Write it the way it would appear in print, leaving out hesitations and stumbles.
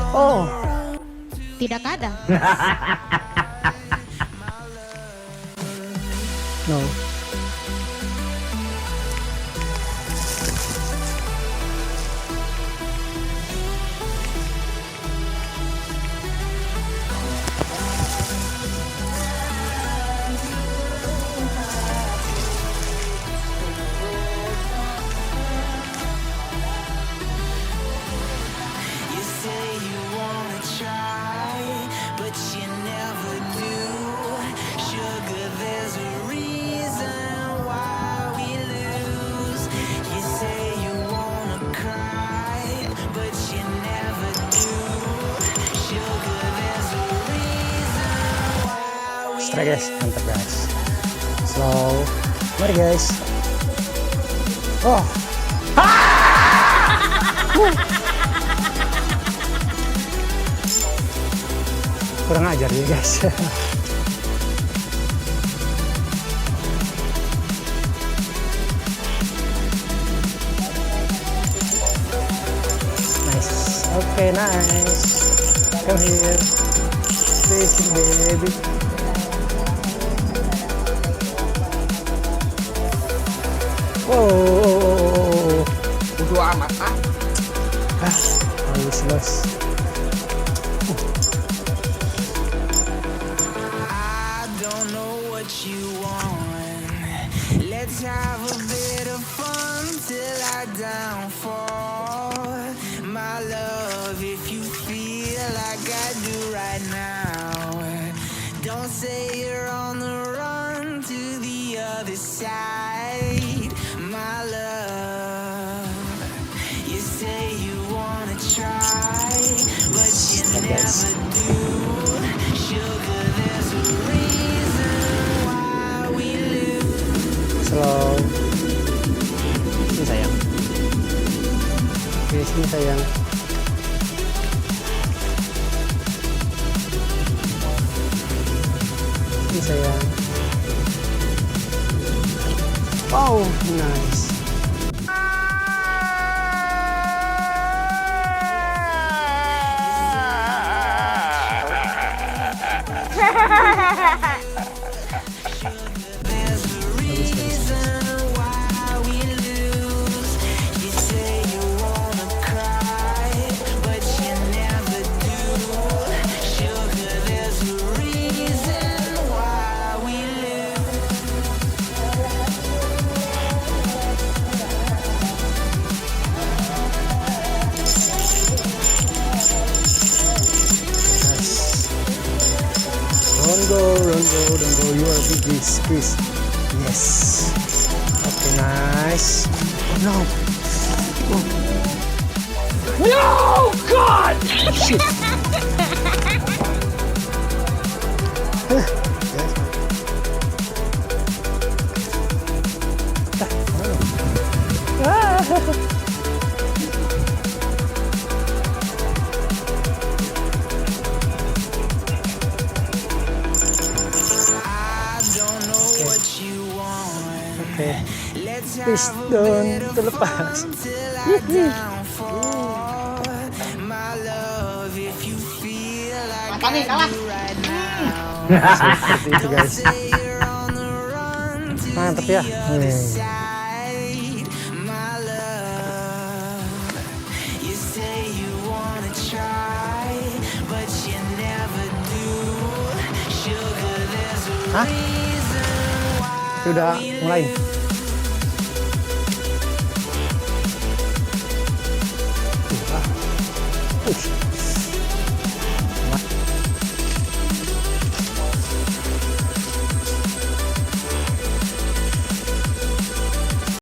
Oh, Tidak ada. no. Strike guys, mantap guys. Slow, mari guys. Oh, kurang ajar ya guys. Nice, okay, nice. Come here, fishing baby. Oh, Bodo amat ah. Halus los. I don't know what you want. Let's have a bit of fun till I downfall. My love, if you feel like I do right now, don't say you're on the run to the other side. My love, you say you wanna try, but you never do. Sugar, there's a reason why we lose. Slow. Ini sayang. Oke, sini sayang. Ini sayang. Oh, nice. There's a reason why we lose. You say you wanna cry, but you never do. Sugar, there's a reason why we lose. Don't go, you are big squeeze. Yes. Okay, nice. Oh no. Oh. No, God! Oh, shit. Oke, piston terlepas. Mata nih kalah. Seperti itu guys. Mantap ya. Hah? Sudah mulai.